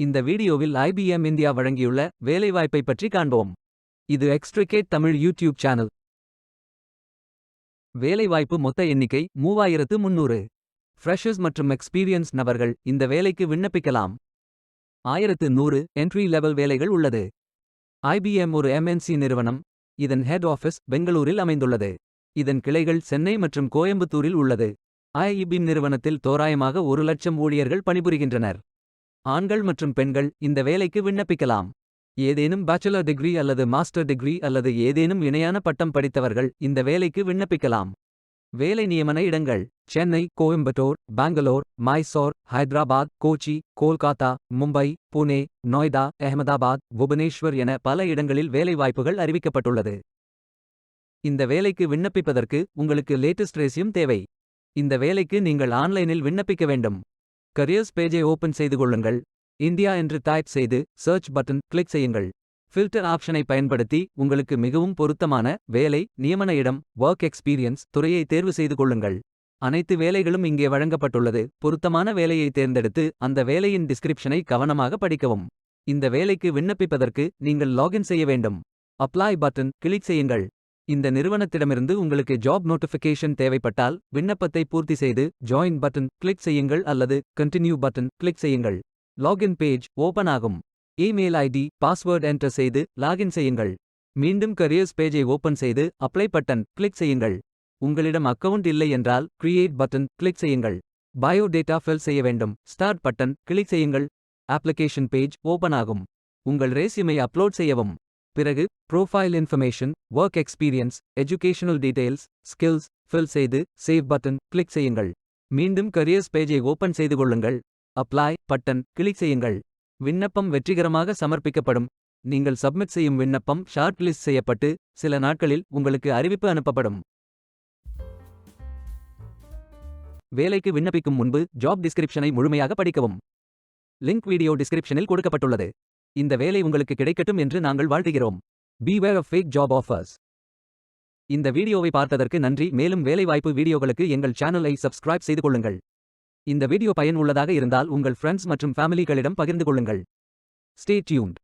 இந்த வீடியோவில் IBM India வழங்கியுள்ள வேலைவாய்ப்பை பற்றி காண்போம். இது எக்ஸ்ட்ரிகேட் தமிழ் யூடியூப் சேனல். வேலைவாய்ப்பு மொத்த எண்ணிக்கை 3300. ஃப்ரெஷர்ஸ் மற்றும் எக்ஸ்பீரியன்ஸ் நபர்கள் இந்த வேலைக்கு விண்ணப்பிக்கலாம். 1100 என்ட்ரி லெவல் வேலைகள் உள்ளது. IBM ஒரு MNC நிறுவனம். இதன் ஹெட் ஆஃபீஸ் பெங்களூரில் அமைந்துள்ளது. இதன் கிளைகள் சென்னை மற்றும் கோயம்புத்தூரில் உள்ளது. IBM நிறுவனத்தில் தோராயமாக 1,00,000 ஊழியர்கள் பணிபுரிகின்றனர். ஆண்கள் மற்றும் பெண்கள் இந்த வேலைக்கு விண்ணப்பிக்கலாம். ஏதேனும் பேச்சுலர் டிகிரி அல்லது மாஸ்டர் டிகிரி அல்லது ஏதேனும் இணையான பட்டம் படித்தவர்கள் இந்த வேலைக்கு விண்ணப்பிக்கலாம். வேலை நியமன இடங்கள்: சென்னை, கோயம்புத்தூர், பெங்களூர், மைசூர், ஹைதராபாத், கோச்சி, கோல்காத்தா, மும்பை, புனே, நொய்டா, அஹமதாபாத், புவனேஸ்வர் என பல இடங்களில் வேலைவாய்ப்புகள் அறிவிக்கப்பட்டுள்ளது. இந்த வேலைக்கு விண்ணப்பிப்பதற்கு உங்களுக்கு லேட்டஸ்ட் ரெஸ்யூம் தேவை. இந்த வேலைக்கு நீங்கள் ஆன்லைனில் விண்ணப்பிக்க வேண்டும். கரியர்ஸ் பேஜை ஓபன் செய்து கொள்ளுங்கள். இந்தியா என்று டைப் செய்து சர்ச் பட்டன் கிளிக் செய்யுங்கள். ஃபில்டர் ஆப்ஷனை பயன்படுத்தி உங்களுக்கு மிகவும் பொருத்தமான வேலை, நியமன இடம், ஒர்க் எக்ஸ்பீரியன்ஸ் துறையை தேர்வு செய்து கொள்ளுங்கள். அனைத்து வேலைகளும் இங்கே வழங்கப்பட்டுள்ளது. பொருத்தமான வேலையை தேர்ந்தெடுத்து அந்த வேலையின் டிஸ்கிரிப்ஷனை கவனமாக படிக்கவும். இந்த வேலைக்கு விண்ணப்பிப்பதற்கு நீங்கள் லாகின் செய்ய வேண்டும். அப்ளை பட்டன் கிளிக் செய்யுங்கள். இந்த நிறுவனத்திடமிருந்து உங்களுக்கு ஜாப் நோட்டிஃபிகேஷன் தேவைப்பட்டால் விண்ணப்பத்தை பூர்த்தி செய்து ஜாயின் பட்டன் கிளிக் செய்யுங்கள் அல்லது கண்டினியூ பட்டன் கிளிக் செய்யுங்கள். லாகின் பேஜ் ஓபன் ஆகும். இமெயில் ஐடி, பாஸ்வேர்ட் என்டர் செய்து லாகின் செய்யுங்கள். மீண்டும் கரியர்ஸ் பேஜை ஓபன் செய்து அப்ளை பட்டன் கிளிக் செய்யுங்கள். உங்களிடம் அக்கவுண்ட் இல்லை என்றால் கிரியேட் பட்டன் கிளிக் செய்யுங்கள். பயோ டேட்டா ஃபில் செய்ய வேண்டும். ஸ்டார்ட் பட்டன் கிளிக் செய்யுங்கள். அப்ளிகேஷன் பேஜ் ஓபன் ஆகும். உங்கள் ரெஸ்யூமை அப்லோட் செய்யவும். பிறகு profile information, work experience, educational details, skills fill செய்து சேவ் பட்டன் கிளிக் செய்யுங்கள். மீண்டும் கரியர்ஸ் பேஜை ஓபன் செய்து கொள்ளுங்கள். அப்ளை பட்டன் கிளிக் செய்யுங்கள். விண்ணப்பம் வெற்றிகரமாக சமர்ப்பிக்கப்படும். நீங்கள் சப்மிட் செய்யும் விண்ணப்பம் ஷார்ட் லிஸ்ட் செய்யப்பட்டு சில நாட்களில் உங்களுக்கு அறிவிப்பு அனுப்பப்படும். வேலைக்கு விண்ணப்பிக்கும் முன்பு ஜாப் டிஸ்கிரிப்ஷனை முழுமையாக படிக்கவும். லிங்க் வீடியோ டிஸ்கிரிப்ஷனில் கொடுக்கப்பட்டுள்ளது. இந்த வேலை உங்களுக்கு கிடைக்கட்டும் என்று நாங்கள் வாழ்த்துகிறோம். Beware of fake job offers. இந்த வீடியோவை பார்த்ததற்கு நன்றி. மேலும் வேலைவாய்ப்பு வீடியோகளுக்கு எங்கள் சேனலை சப்ஸ்கிரைப் செய்து கொள்ளுங்கள். இந்த வீடியோ பயன் உள்ளதாக இருந்தால் உங்கள் ஃப்ரெண்ட்ஸ் மற்றும் ஃபேமிலிகளிடம் பகிர்ந்து கொள்ளுங்கள். Stay tuned.